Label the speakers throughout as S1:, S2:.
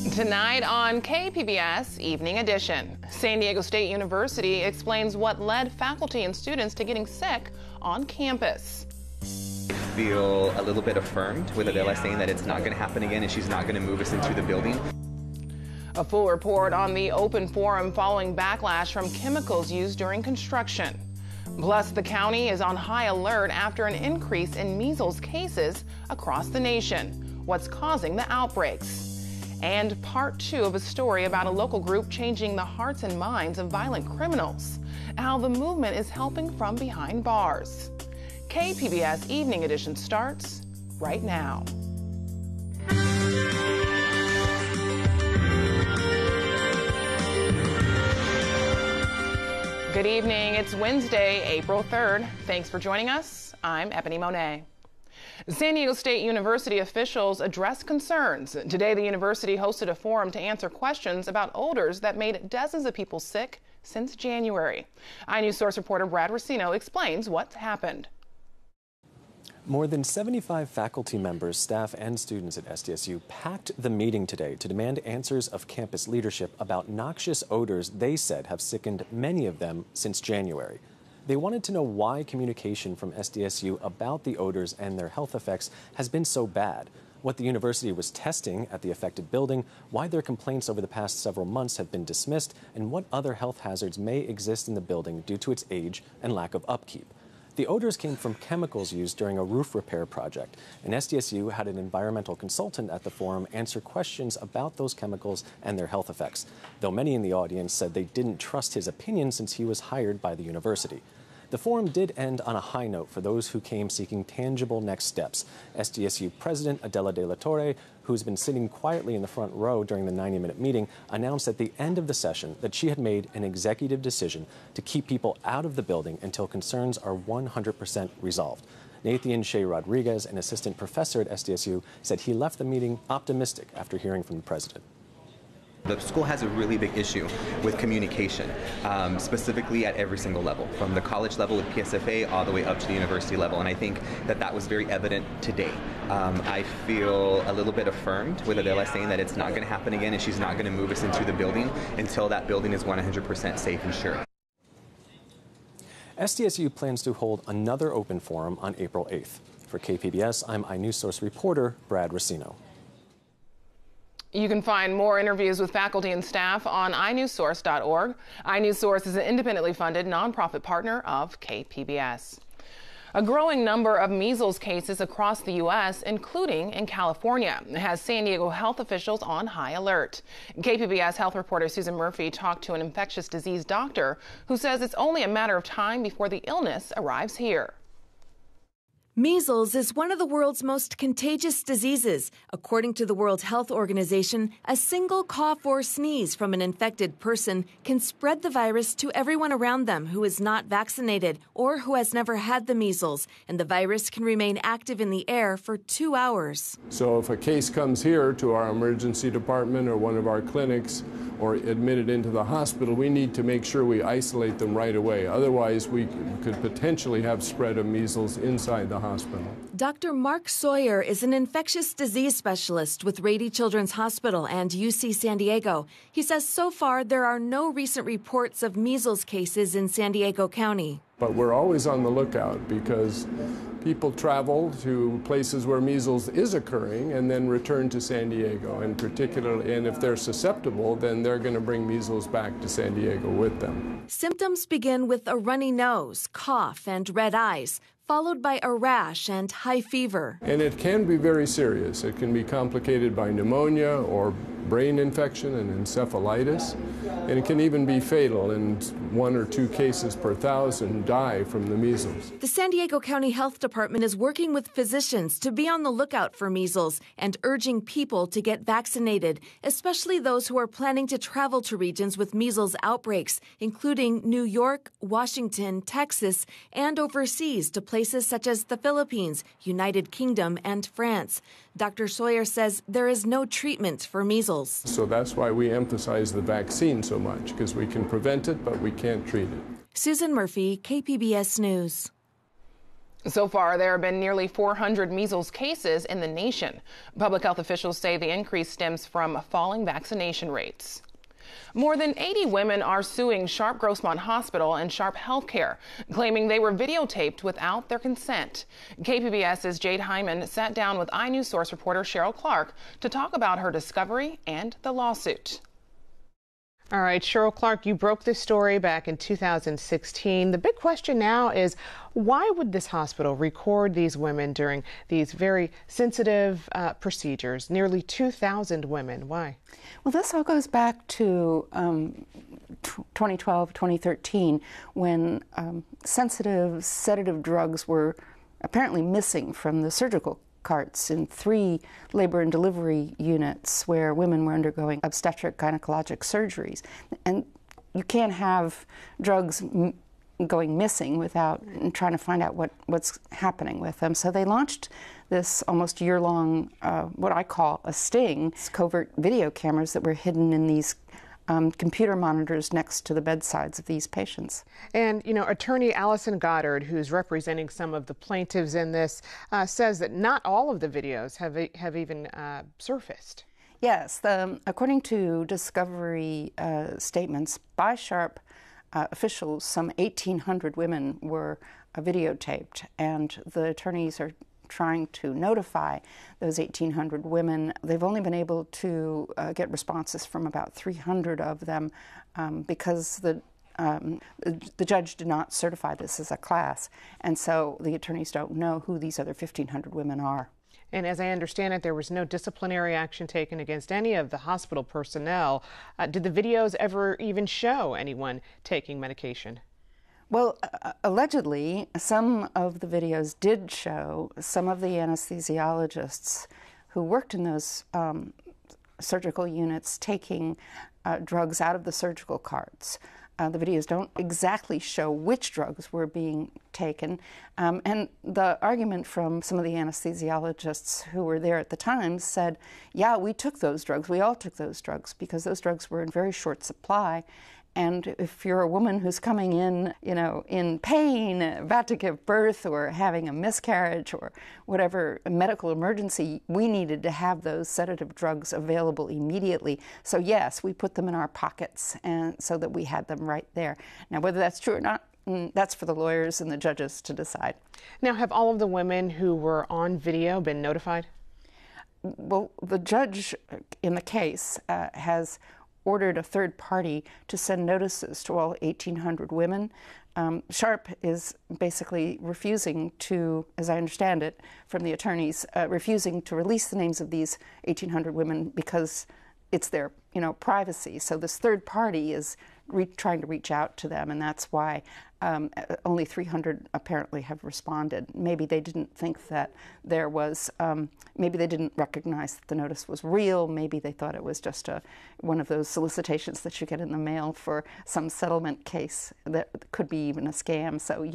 S1: Tonight on KPBS Evening Edition, San Diego State University explains what led faculty and students to getting sick on campus.
S2: Feel a little bit affirmed with Adela saying that it's not going to happen again and she's not going to move us into the building.
S1: A full report on the open forum following backlash from chemicals used during construction. Plus, the county is on high alert after an increase in measles cases across the nation. What's causing the outbreaks? And part 2 of a story about a local group changing the hearts and minds of violent criminals. How the movement is helping from behind bars. KPBS Evening Edition starts right now. Good evening. It's Wednesday, April 3rd. Thanks for joining us. I'm Ebony Monet. San Diego State University officials address concerns. Today, the university hosted a forum to answer questions about odors that made dozens of people sick since January. iNews Source reporter Brad Racino explains what happened.
S3: More than 75 faculty members, staff, and students at SDSU packed the meeting today to demand answers of campus leadership about noxious odors they said have sickened many of them since January. They wanted to know why communication from SDSU about the odors and their health effects has been so bad, what the university was testing at the affected building, why their complaints over the past several months have been dismissed, and what other health hazards may exist in the building due to its age and lack of upkeep. The odors came from chemicals used during a roof repair project, and SDSU had an environmental consultant at the forum answer questions about those chemicals and their health effects, though many in the audience said they didn't trust his opinion since he was hired by the university. The forum did end on a high note for those who came seeking tangible next steps. SDSU President Adela de la Torre, who's been sitting quietly in the front row during the 90-minute meeting, announced at the end of the session that she had made an executive decision to keep people out of the building until concerns are 100% resolved. Nathan Shea Rodriguez, an assistant professor at SDSU, said he left the meeting optimistic after hearing from the president.
S2: The school has a really big issue with communication, specifically at every single level, from the college level with PSFA all the way up to the university level, and I think that that was very evident today. I feel a little bit affirmed with Adela saying that it's not going to happen again and she's not going to move us into the building until that building is 100% safe and sure.
S3: SDSU plans to hold another open forum on April 8th. For KPBS, I'm iNews Source reporter Brad Racino.
S1: You can find more interviews with faculty and staff on iNewsSource.org. iNews Source is an independently funded nonprofit partner of KPBS. A growing number of measles cases across the U.S., including in California, has San Diego health officials on high alert. KPBS health reporter Susan Murphy talked to an infectious disease doctor who says it's only a matter of time before the illness arrives here.
S4: Measles is one of the world's most contagious diseases. According to the World Health Organization, a single cough or sneeze from an infected person can spread the virus to everyone around them who is not vaccinated or who has never had the measles, and the virus can remain active in the air for 2 hours.
S5: So if a case comes here to our emergency department or one of our clinics or admitted into the hospital, we need to make sure we isolate them right away. Otherwise, we could potentially have spread of measles inside the hospital.
S4: Dr. Mark Sawyer is an infectious disease specialist with Rady Children's Hospital and UC San Diego. He says so far there are no recent reports of measles cases in San Diego County.
S5: But we're always on the lookout because people travel to places where measles is occurring and then return to San Diego, and particularly, and if they're susceptible, then they're going to bring measles back to San Diego with them.
S4: Symptoms begin with a runny nose, cough, and red eyes, followed by a rash and high fever.
S5: And it can be very serious. It can be complicated by pneumonia or brain infection and encephalitis, and it can even be fatal, and 1 or 2 cases per 1,000 die from the measles.
S4: The San Diego County Health Department is working with physicians to be on the lookout for measles and urging people to get vaccinated, especially those who are planning to travel to regions with measles outbreaks, including New York, Washington, Texas, and overseas to places such as the Philippines, United Kingdom, and France. Dr. Sawyer says there is no treatment for measles.
S5: So that's why we emphasize the vaccine so much, because we can prevent it, but we can't treat it.
S4: Susan Murphy, KPBS News.
S1: So far, there have been nearly 400 measles cases in the nation. Public health officials say the increase stems from falling vaccination rates. More than 80 women are suing Sharp Grossmont Hospital and Sharp Healthcare, claiming they were videotaped without their consent. KPBS's Jade Hyman sat down with iNews Source reporter Cheryl Clark to talk about her discovery and the lawsuit. All right, Cheryl Clark, you broke this story back in 2016. The big question now is, why would this hospital record these women during these very sensitive procedures? Nearly 2,000 women. Why?
S6: Well, this all goes back to 2012, 2013, when sensitive sedative drugs were apparently missing from the surgical carts in 3 labor and delivery units where women were undergoing obstetric gynecologic surgeries. And you can't have drugs going missing without trying to find out what's happening with them. So they launched this almost year-long, what I call a sting, covert video cameras that were hidden in these computer monitors next to the bedsides of these patients.
S1: And, you know, attorney Allison Goddard, who's representing some of the plaintiffs in this, says that not all of the videos have even surfaced.
S6: Yes, according to discovery statements by Sharp officials, some 1,800 women were videotaped, and the attorneys are trying to notify those 1,800 women. They've only been able to get responses from about 300 of them because the judge did not certify this as a class, and so the attorneys don't know who these other 1,500 women are.
S1: And as I understand it, there was no disciplinary action taken against any of the hospital personnel. Did the videos ever even show anyone taking medication?
S6: Well, allegedly, some of the videos did show some of the anesthesiologists who worked in those surgical units taking drugs out of the surgical carts. The videos don't exactly show which drugs were being taken. And the argument from some of the anesthesiologists who were there at the time said, yeah, we took those drugs. We all took those drugs because those drugs were in very short supply. And if you're a woman who's coming in, you know, in pain, about to give birth or having a miscarriage or whatever medical emergency, we needed to have those sedative drugs available immediately. So yes, we put them in our pockets and so that we had them right there. Now, whether that's true or not, that's for the lawyers and the judges to decide.
S1: Now, have all of the women who were on video been notified?
S6: Well, the judge in the case has ordered a third party to send notices to all 1,800 women. Sharp is basically refusing to, as I understand it from the attorneys, refusing to release the names of these 1,800 women because it's their, privacy. So this third party is trying to reach out to them, and that's why only 300 apparently have responded. Maybe they didn't think that there was, maybe they didn't recognize that the notice was real. Maybe they thought it was just one of those solicitations that you get in the mail for some settlement case that could be even a scam. So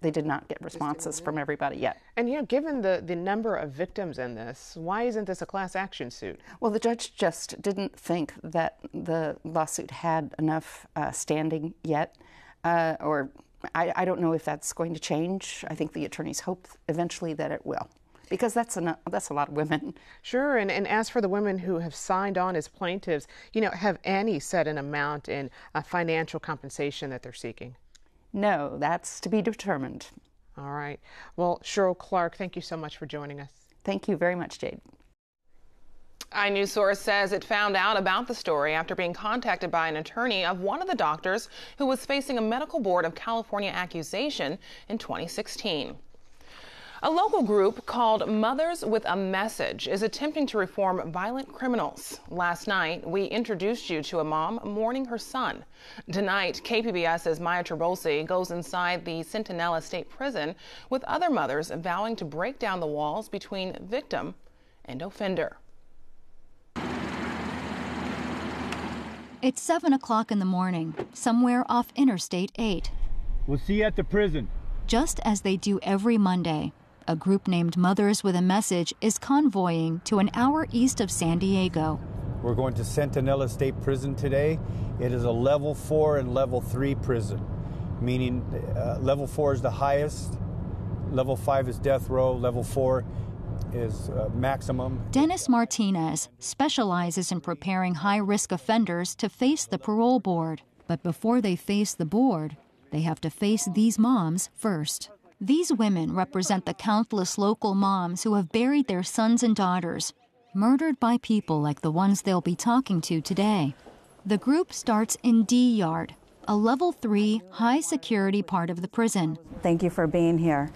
S6: they did not get responses from everybody yet.
S1: And given the number of victims in this, why isn't this a class action suit?
S6: Well, the judge just didn't think that the lawsuit had enough standing yet. Or I don't know if that's going to change. I think the attorneys hope eventually that it will, because that's a lot of women.
S1: Sure, and as for the women who have signed on as plaintiffs, have any set an amount in financial compensation that they're seeking?
S6: No, that's to be determined.
S1: All right. Well, Cheryl Clark, thank you so much for joining us.
S6: Thank you very much, Jade.
S1: iNews Source says it found out about the story after being contacted by an attorney of one of the doctors who was facing a Medical Board of California accusation in 2016. A local group called Mothers with a Message is attempting to reform violent criminals. Last night, we introduced you to a mom mourning her son. Tonight, KPBS's Maya Trabolsi goes inside the Centinela State Prison with other mothers vowing to break down the walls between victim and offender.
S7: It's 7 o'clock in the morning, somewhere off Interstate 8.
S8: We'll see you at the prison.
S7: Just as they do every Monday, a group named Mothers with a Message is convoying to an hour east of San Diego.
S8: We're going to Centinela State Prison today. It is a level 4 and level 3 prison, meaning level 4 is the highest Level 5 is death row. Level 4 is maximum.
S7: Dennis Martinez specializes in preparing high-risk offenders to face the parole board. But before they face the board, they have to face these moms first. These women represent the countless local moms who have buried their sons and daughters, murdered by people like the ones they'll be talking to today. The group starts in D Yard, a level 3 high-security part of the prison.
S9: Thank you for being here.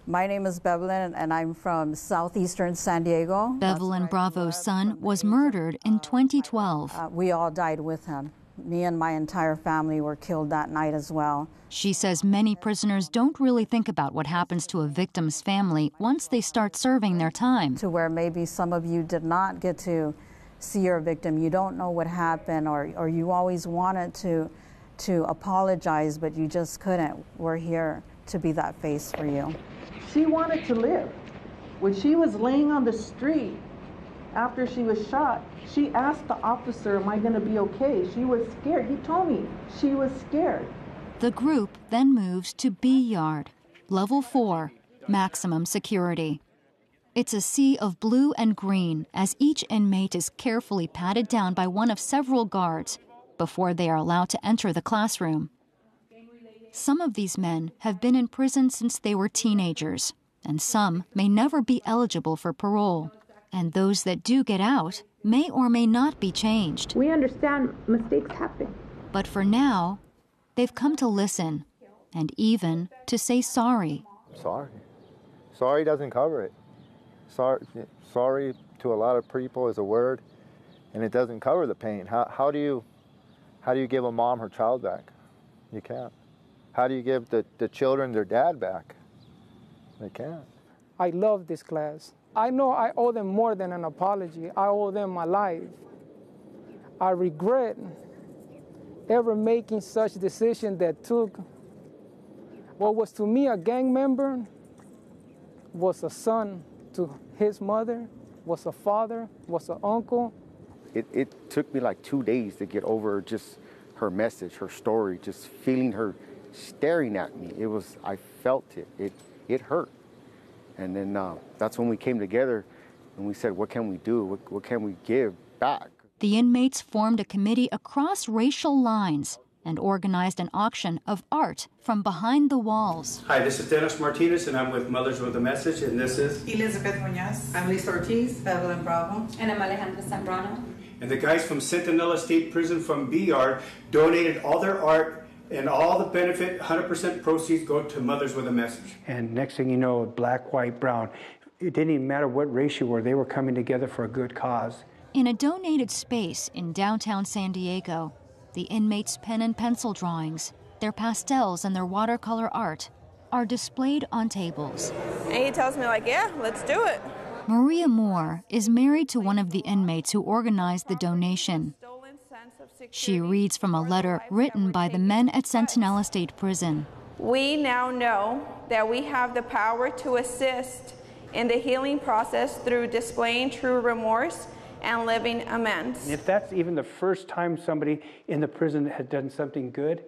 S9: My name is Bevelyn, and I'm from southeastern San Diego.
S7: Bevelyn Bravo's son was murdered in 2012.
S9: We all died with him. Me and my entire family were killed that night as well.
S7: She says many prisoners don't really think about what happens to a victim's family once they start serving their time.
S9: To where maybe some of you did not get to see your victim. You don't know what happened, or you always wanted to apologize, but you just couldn't. We're here to be that face for you.
S10: She wanted to live. When she was laying on the street after she was shot, she asked the officer, am I going to be okay? She was scared. He told me she was scared.
S7: The group then moves to B Yard, level 4, maximum security. It's a sea of blue and green as each inmate is carefully patted down by one of several guards before they are allowed to enter the classroom. Some of these men have been in prison since they were teenagers, and some may never be eligible for parole. And those that do get out may or may not be changed.
S11: We understand mistakes happen.
S7: But for now, they've come to listen and even to say sorry.
S12: Sorry. Sorry doesn't cover it. Sorry to a lot of people is a word, and it doesn't cover the pain. How do you give a mom her child back? You can't. How do you give the children their dad back? They can't.
S13: I love this class. I know I owe them more than an apology. I owe them my life. I regret ever making such decision that took what was to me a gang member, was a son to his mother, was a father, was an uncle.
S14: It took me like 2 days to get over just her message, her story, just feeling her staring at me. I felt it. It hurt. And then that's when we came together and we said, what can we do? What can we give back?
S7: The inmates formed a committee across racial lines and organized an auction of art from behind the walls.
S15: Hi, this is Dennis Martinez, and I'm with Mothers with a Message, and this is
S16: Elizabeth Muñoz. I'm Lisa Ortiz. Bevelyn Bravo. And I'm Alejandra Zambrano.
S15: And the guys from Centinela State Prison from B Yard donated all their art, and all the benefit, 100% proceeds go to Mothers with a Message.
S17: And next thing you know, black, white, brown, it didn't even matter what race you were, they were coming together for a good cause.
S7: In a donated space in downtown San Diego, the inmates' pen and pencil drawings, their pastels and their watercolor art are displayed on tables.
S18: And he tells me like, yeah, let's do it.
S7: Maria Moore is married to one of the inmates who organized the donation. She reads from a letter written by the men at Centinela State Prison.
S18: We now know that we have the power to assist in the healing process through displaying true remorse and living amends.
S17: If that's even the first time somebody in the prison has done something good,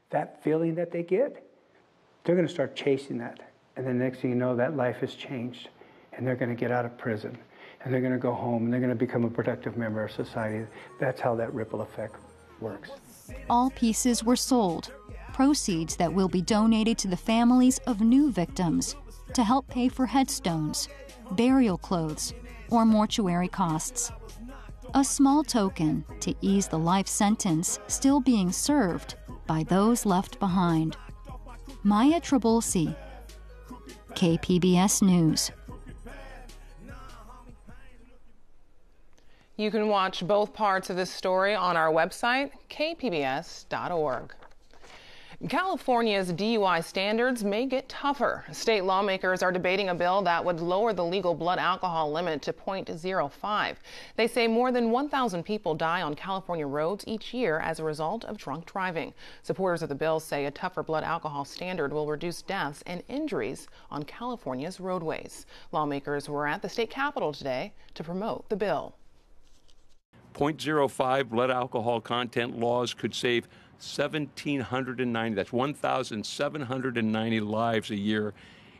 S17: that feeling that they get, they're going to start chasing that. And then next thing you know, that life has changed, and they're going to get out of prison, and they're going to go home, and they're going to become a productive member of society. That's how that ripple effect works.
S7: All pieces were sold, proceeds that will be donated to the families of new victims to help pay for headstones, burial clothes, or mortuary costs. A small token to ease the life sentence still being served by those left behind. Maya Trabulsi, KPBS News.
S1: You can watch both parts of this story on our website, kpbs.org. California's DUI standards may get tougher. State lawmakers are debating a bill that would lower the legal blood alcohol limit to 0.05. They say more than 1,000 people die on California roads each year as a result of drunk driving. Supporters of the bill say a tougher blood alcohol standard will reduce deaths and injuries on California's roadways. Lawmakers were at the state capitol today to promote the bill.
S19: 0.05 blood alcohol content laws could save 1,790, that's 1,790 lives a year,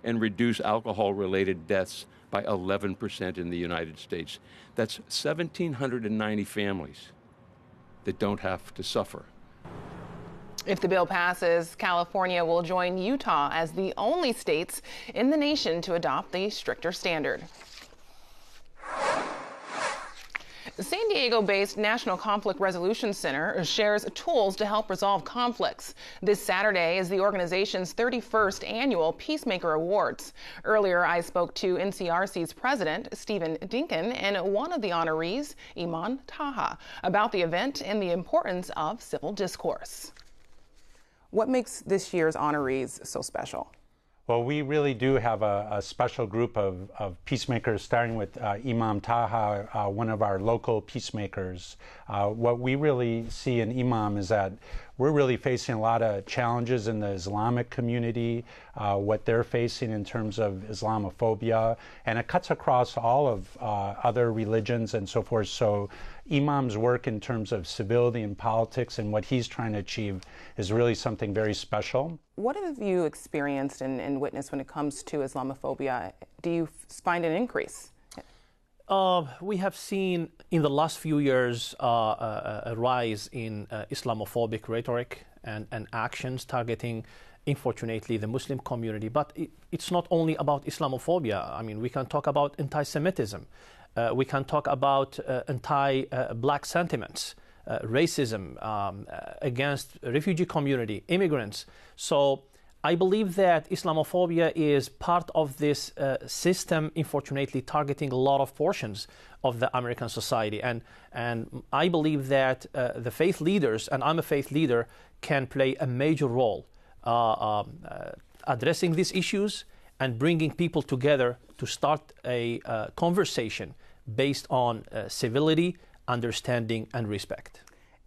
S19: and reduce alcohol-related deaths by 11% in the United States. That's 1,790 families that don't have to suffer.
S1: If the bill passes, California will join Utah as the only states in the nation to adopt the stricter standard. The San Diego-based National Conflict Resolution Center shares tools to help resolve conflicts. This Saturday is the organization's 31st annual Peacemaker Awards. Earlier, I spoke to NCRC's president, Stephen Dinkin, and one of the honorees, Iman Taha, about the event and the importance of civil discourse. What makes this year's honorees so special?
S20: Well, we really do have a special group of peacemakers, starting with Imam Taha, one of our local peacemakers. What we really see in Imam is that we're really facing a lot of challenges in the Islamic community, what they're facing in terms of Islamophobia, and it cuts across all of other religions and so forth. So Imam's work in terms of civility and politics and what he's trying to achieve is really something very special.
S1: What have you experienced and witnessed when it comes to Islamophobia? Do you find an increase?
S21: We have seen in the last few years a rise in Islamophobic rhetoric and actions targeting, unfortunately, the Muslim community. But it's not only about Islamophobia. I mean, we can talk about anti-Semitism. We can talk about anti-black sentiments, racism against refugee community, immigrants. So I believe that Islamophobia is part of this system, unfortunately, targeting a lot of portions of the American society. And I believe that the faith leaders, and I'm a faith leader, can play a major role addressing these issues and bringing people together to start a conversation based on civility, understanding, and respect.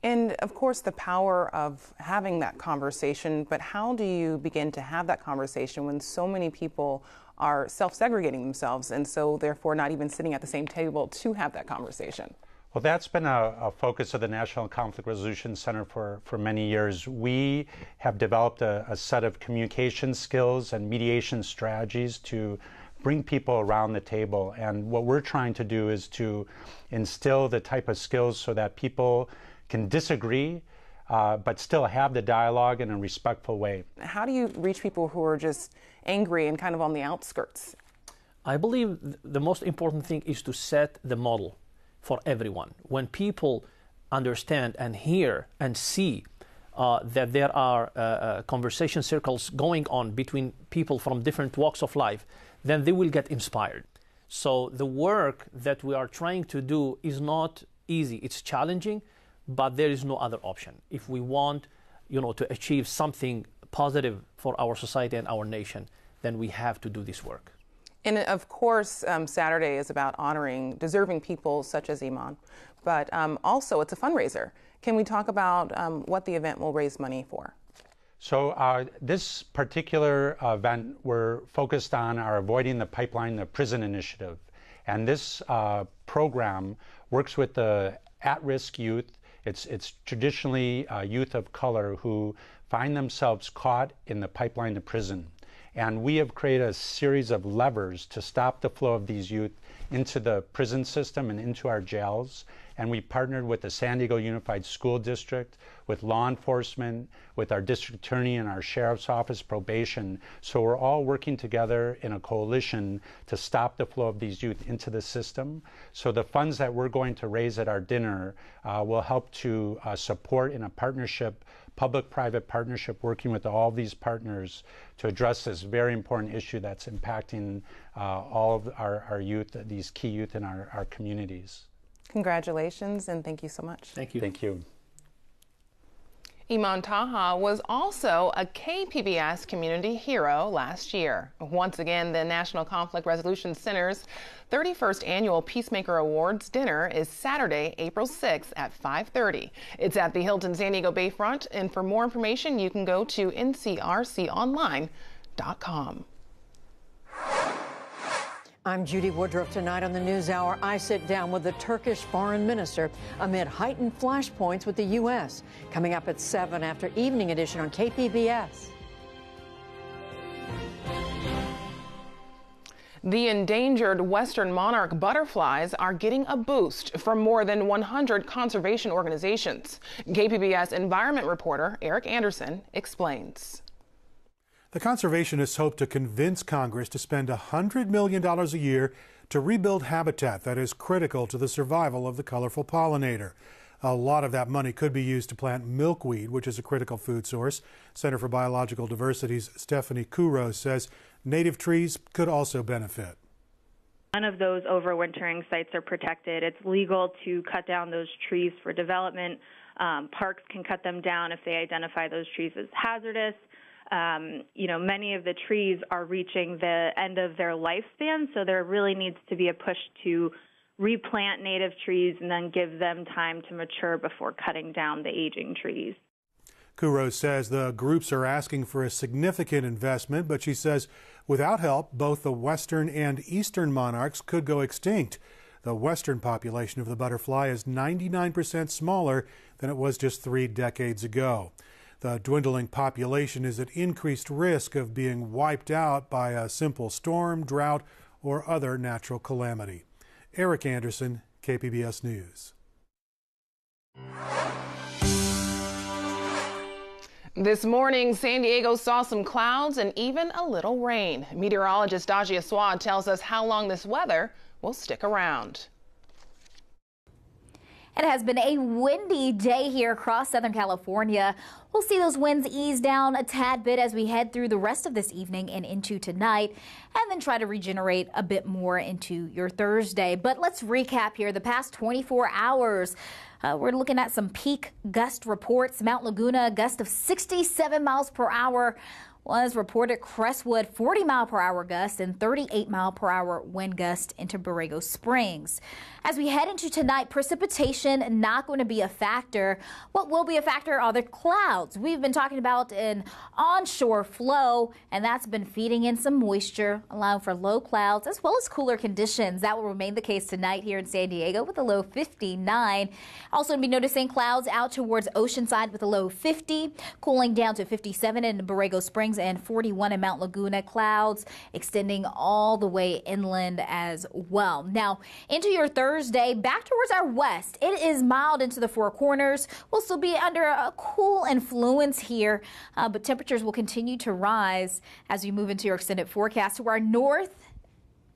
S1: And of course, the power of having that conversation, but how do you begin to have that conversation when so many people are self-segregating themselves and so therefore not even sitting at the same table to have that conversation?
S20: Well, that's been a focus of the National Conflict Resolution Center for many years. We have developed a set of communication skills and mediation strategies to bring people around the table. And what we're trying to do is to instill the type of skills so that people can disagree, but still have the dialogue in a respectful way.
S1: How do you reach people who are just angry and kind of on the outskirts?
S21: I believe the most important thing is to set the model for everyone. When people understand and hear and see that there are conversation circles going on between people from different walks of life, then they will get inspired. So the work that we are trying to do is not easy. It's challenging, but there is no other option. If we want, to achieve something positive for our society and our nation, then we have to do this work.
S1: And of course, Saturday is about honoring deserving people such as Iman, but also it's a fundraiser. Can we talk about what the event will raise money for?
S20: So this particular event, we're focused on our Avoiding the Pipeline, the Prison Initiative. And this program works with the at-risk youth. It's traditionally youth of color who find themselves caught in the pipeline to prison. And we have created a series of levers to stop the flow of these youth into the prison system and into our jails. And we partnered with the San Diego Unified School District, with law enforcement, with our district attorney and our sheriff's office probation. So we're all working together in a coalition to stop the flow of these youth into the system. So the funds that we're going to raise at our dinner will help to support in a partnership, public-private partnership, working with all of these partners to address this very important issue that's impacting all of our youth, these key youth in our communities.
S1: Congratulations, and thank you so much.
S20: Thank you. Thank you.
S1: Iman Taha was also a KPBS community hero last year. Once again, the National Conflict Resolution Center's 31st Annual Peacemaker Awards dinner is Saturday, April 6th at 5:30. It's at the Hilton San Diego Bayfront, and for more information, you can go to ncrconline.com.
S22: I'm Judy Woodruff. Tonight on the NewsHour, I sit down with the Turkish foreign minister amid heightened flashpoints with the U.S. Coming up at 7 after Evening Edition on KPBS.
S1: The endangered western monarch butterflies are getting a boost from more than 100 conservation organizations. KPBS environment reporter Eric Anderson explains.
S2: The conservationists hope to convince Congress to spend $100 million a year to rebuild habitat that is critical to the survival of the colorful pollinator. A lot of that money could be used to plant milkweed, which is a critical food source. Center for Biological Diversity's Stephanie Kouros says native trees could also benefit.
S3: None of those overwintering sites are protected. It's legal to cut down those trees for development. Parks can cut them down if they identify those trees as hazardous. Many of the trees are reaching the end of their lifespan, so there really needs to be a push to replant native trees and then give them time to mature before cutting down the aging trees.
S2: Kouros says the groups are asking for a significant investment, but she says without help, both the western and eastern monarchs could go extinct. The western population of the butterfly is 99% smaller than it was just 3 decades ago. The dwindling population is at increased risk of being wiped out by a simple storm, drought, or other natural calamity. Eric Anderson, KPBS News.
S1: This morning, San Diego saw some clouds and even a little rain. Meteorologist Dajia Swad tells us how long this weather will stick around.
S23: It has been a windy day here across Southern California. We'll see those winds ease down a tad bit as we head through the rest of this evening and into tonight, and then try to regenerate a bit more into your Thursday. But let's recap here the past 24 hours. We're looking at some peak gust reports. Mount Laguna, a gust of 67 miles per hour was reported. Crestwood, 40-mile-per-hour gust and 38-mile-per-hour wind gust into Borrego Springs. As we head into tonight, precipitation not going to be a factor. What will be a factor are the clouds. We've been talking about an onshore flow, and that's been feeding in some moisture, allowing for low clouds as well as cooler conditions. That will remain the case tonight here in San Diego with a low 59. Also going to be noticing clouds out towards Oceanside with a low 50, cooling down to 57 in Borrego Springs and 41 in Mount Laguna. Clouds extending all the way inland as well. Now into your Thursday, back towards our west. It is mild into the Four Corners. We'll still be under a cool influence here, but temperatures will continue to rise as we move into your extended forecast. To our north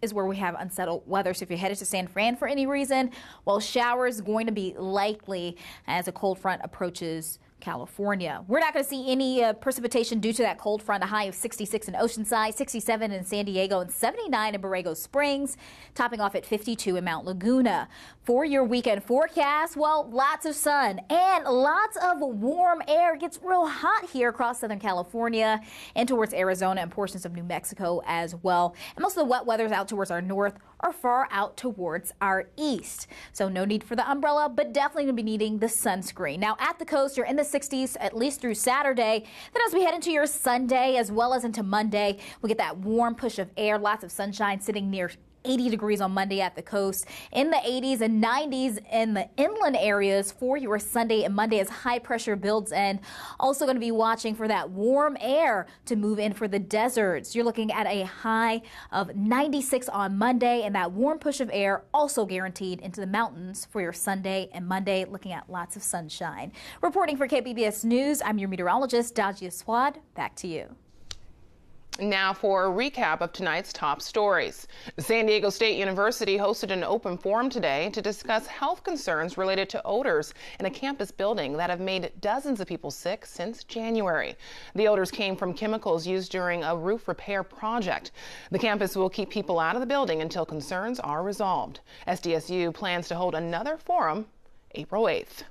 S23: is where we have unsettled weather. So if you're headed to San Fran for any reason, well, showers going to be likely as a cold front approaches California. We're not going to see any precipitation due to that cold front. A high of 66 in Oceanside, 67 in San Diego, and 79 in Borrego Springs, topping off at 52 in Mount Laguna. For your weekend forecast, well, lots of sun and lots of warm air. It gets real hot here across Southern California and towards Arizona and portions of New Mexico as well. And most of the wet weather's out towards our north or far out towards our east. So no need for the umbrella, but definitely going to be needing the sunscreen. Now at the coast, you're in the 60s at least through Saturday. Then as we head into your Sunday as well as into Monday, we get that warm push of air, lots of sunshine sitting near 80 degrees on Monday at the coast, in the 80s and 90s in the inland areas for your Sunday and Monday as high pressure builds in. Also going to be watching for that warm air to move in for the deserts. You're looking at a high of 96 on Monday, and that warm push of air also guaranteed into the mountains for your Sunday and Monday, looking at lots of sunshine. Reporting for KPBS News, I'm your meteorologist, Dajia Swad. Back to you.
S1: Now for a recap of tonight's top stories. San Diego State University hosted an open forum today to discuss health concerns related to odors in a campus building that have made dozens of people sick since January. The odors came from chemicals used during a roof repair project. The campus will keep people out of the building until concerns are resolved. SDSU plans to hold another forum April 8th.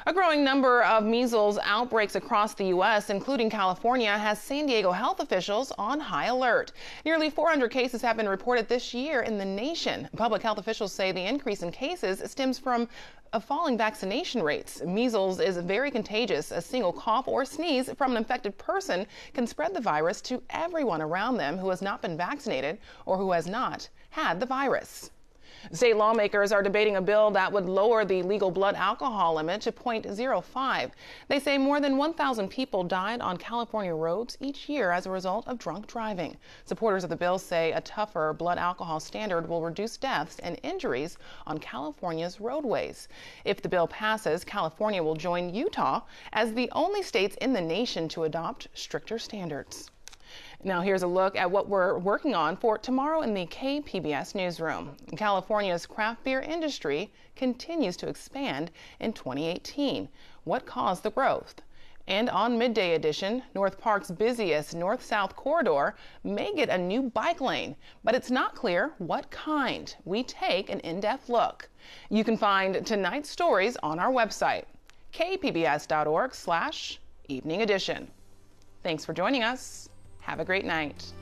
S1: A growing number of measles outbreaks across the U.S., including California, has San Diego health officials on high alert. Nearly 400 cases have been reported this year in the nation. Public health officials say the increase in cases stems from falling vaccination rates. Measles is very contagious. A single cough or sneeze from an infected person can spread the virus to everyone around them who has not been vaccinated or who has not had the virus. State lawmakers are debating a bill that would lower the legal blood alcohol limit to 0.05. They say more than 1,000 people died on California roads each year as a result of drunk driving. Supporters of the bill say a tougher blood alcohol standard will reduce deaths and injuries on California's roadways. If the bill passes, California will join Utah as the only states in the nation to adopt stricter standards. Now here's a look at what we're working on for tomorrow in the KPBS newsroom. California's craft beer industry continues to expand in 2018. What caused the growth? And on Midday Edition, North Park's busiest north-south corridor may get a new bike lane, but it's not clear what kind. We take an in-depth look. You can find tonight's stories on our website, kpbs.org/evening edition. Thanks for joining us. Have a great night.